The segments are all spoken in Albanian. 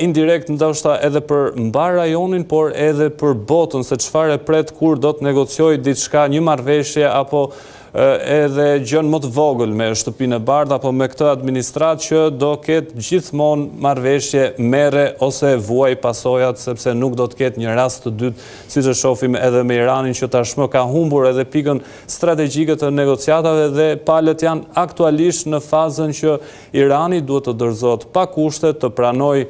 indirekt ndoshta edhe për mbar rajonin, por edhe për botën, se çfarë pret kur do të negociojë diçka, një marrëveshje apo edhe gjën më të vogël me shtëpinë e bardhë apo me këtë administratë që do ketë gjithmonë marrëveshje merre ose vuaj pasojat, sepse nuk do të ketë një rast të dytë, siç e shohim edhe me Iranin që tashmë ka humbur edhe pikën strategjike të negociatave dhe palët janë aktualisht në fazën që Irani duhet të dorëzohet pa kushte të pranojë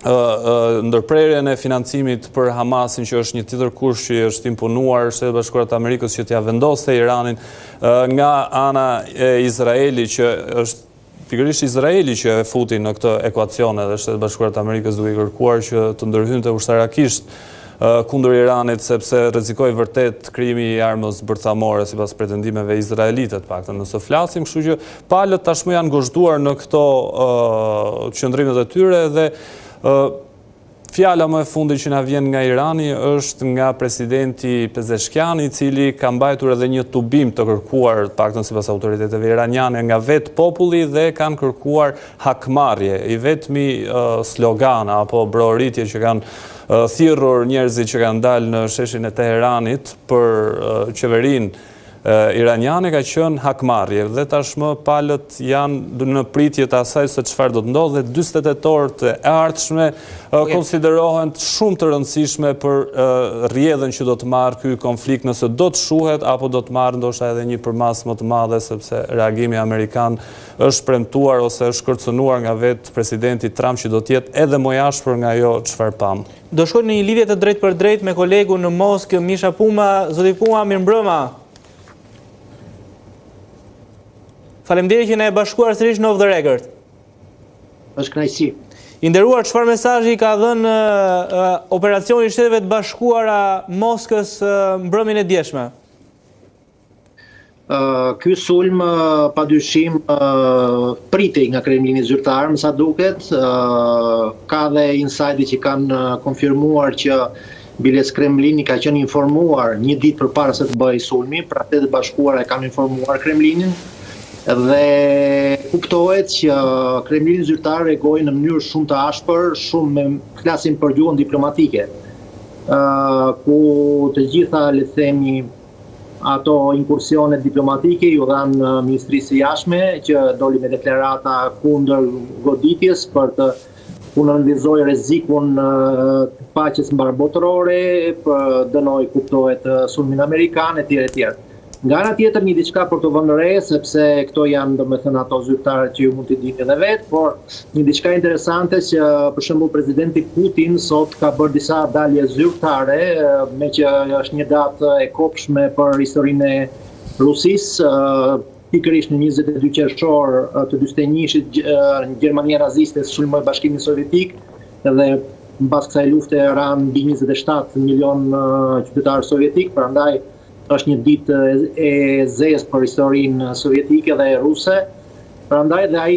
ndërprerjen e financimit për Hamasin, që është një tjetër kusht që është imponuar Shtetet Bashkuara të Amerikës që t'ia vendoste Iranin, nga ana e Izraelit, që është pikërisht Izraeli që e futi në këtë ekuacion edhe Shtetet Bashkuara të Amerikës duke kërkuar që të ndërhynte ushtarakisht kundër Iranit, sepse rrezikoi vërtet krijimi i armës bërthamore sipas pretendimeve izraelite, të paktën nëse flasim, kështu që palët tashmë janë gozhduar në këto qëndrimet e tyre dhe fjala më e fundit që na vjen nga Irani është nga presidenti Pezeshkian, i cili ka mbajtur edhe një tubim të kërkuar, të paktën sipas autoriteteve iraniane, nga vetë populli dhe kanë kërkuar hakmarrje, i vetmi slogan apo brohoritje që kanë thirrur njerëzit që kanë dalë në sheshin e Teheranit për qeverinë iraniane ka qenë hakmarrje dhe tashmë palët janë në pritje të asaj se çfarë do të ndodhë dhe 48 orët e ardhshme konsiderohen shumë të rëndësishme për rrjedhën që do të marrë ky konflikt, nëse do të shuhet apo do të marrë ndoshta edhe një përmas më të madhe, sepse reagimi amerikan është premtuar ose është kërcënuar nga vetë presidenti Trump që do të jetë edhe më i ashpër nga ajo çfarë pam. Do shkoj në një lidhje të drejtë për drejtë me kolegu në Moskë, Misha Puma. Zoti Puma, mirëmbrëma. Faleminderit që na e bashkuar sërish në Off the Record. Është kënaqësi. I nderuar, çfarë mesazhi ka dhënë operacioni i Shteteve të Bashkuara Moskës mbrëmjen e djeshme? Ky sulm padyshim pritej nga Kremlini zyrtar, më sa duket. Ka dhe insajde që kanë konfirmuar që biles Kremlini ka qenë informuar një ditë përpara se të bëjë sulmi, pra Shtetet e Bashkuara e kanë informuar Kremlinin. Dhe kuptohet që Kremlini zyrtar reagoi në mënyrë shumë të ashpër, shumë flasim për gjuhën diplomatike, ku të gjitha, le të themi, ato inkursionet diplomatike ju dhanë Ministrisë së Jashtme, që doli me deklarata kundër goditjes për të nënvizoj rrezikun të paqes mbarabotërore, dënoi kuptohet sulmin amerikan etj. etj. Nga ana tjetër një diçka për të vënë re, sepse këto janë domethënë ato zyrtarë që ju mund t'i dini edhe vetë, por një diçka interesante që për shembull presidenti Putin sot ka bërë disa dalje zyrtare, me që është një datë e kopshme për historinë e Rusisë, pikërisht në 22 qershor të 41-shit Gjermania naziste sulmoi Bashkimin Sovjetik dhe mbas kësaj lufte ranë mbi 27 milion qytetarë sovjetik, prandaj është një ditë e zezë për historinë sovjetike dhe ruse. Prandaj dhe ai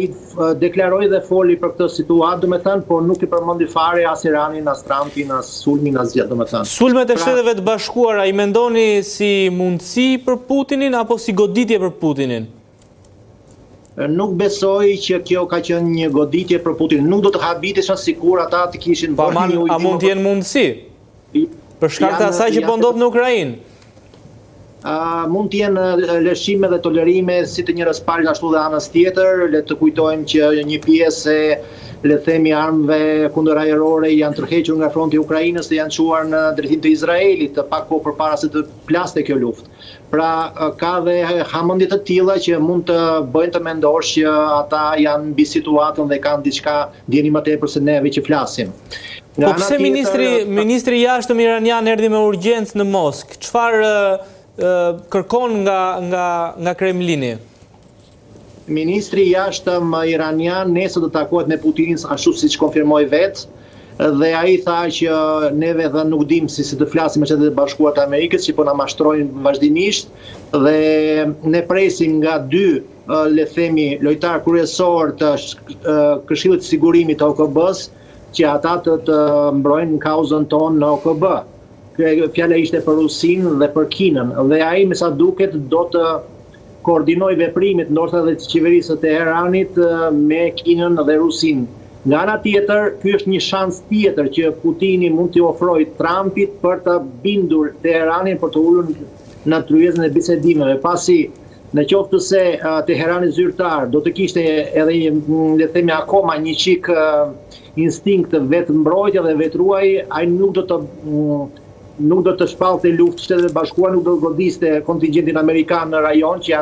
deklaroi dhe foli për këtë situatë, domethënë, por nuk i përmendi fare as Iranin, as Trumpin, as sulmin, as gjë, domethënë. Sulmet e Shteteve të Bashkuara i mendoni si mundësi për Putinin apo si goditje për Putinin? Nuk besoj që kjo ka qenë një goditje për Putinin. Nuk do të habiteshin sikur ata të kishin bërë një ujtim. A mund të jenë mundësi? Për shkak të asaj që po ndodh në Ukrainë? Mund të jenë lëshime dhe tolerime si të njërës palë ashtu dhe anës tjetër. Le të kujtojmë që një pjesë e, le të themi, armëve kundërajrore janë tërhequr nga fronti i Ukrainës dhe janë çuar në drejtim të Izraelit, pak kohë përpara se të plaste kjo luftë. Pra ka dhe hamendje të tilla që mund të bëjnë të mendosh që ata janë mbi situatën dhe kanë diçka ndjeni më tepër se neve që flasim. Po pse ministri i jashtëm iranian erdhi me urgjencë në Moskë? Çfarë kërkon nga Kremlini? Ministri i jashtëm iranian nesër do të takohet me Putinin ashtu siç konfirmoi vetë, dhe ai tha që neve dhe nuk dim si të flasim me Shtetet e Bashkuara të Amerikës, që po na mashtrojnë vazhdimisht, dhe ne presim nga dy, le të themi, lojtar kryesor të Këshillit të Sigurimit të OKB-s, që ata të mbrojnë kauzën tonë në OKB. Fjala ishte për Rusinë dhe për Kinën, dhe ai me sa duket do të koordinoj veprimet ndoshta edhe të qeverisë së Teheranit me Kinën dhe Rusinë. Nga ana tjetër, ky është një shans tjetër që Putini mund t'i ofrojë Trumpit për të bindur Teheranin për të ulur në tryezën e bisedimeve, pasi në qoftë se Teherani zyrtar do të kishte edhe le të themi akoma një çik instinkt vetë mbrojtje dhe vetruaj, ai nuk do të shpallte luftë Shtetet e Bashkuara, nuk do të godiste kontingjentin amerikan në rajon që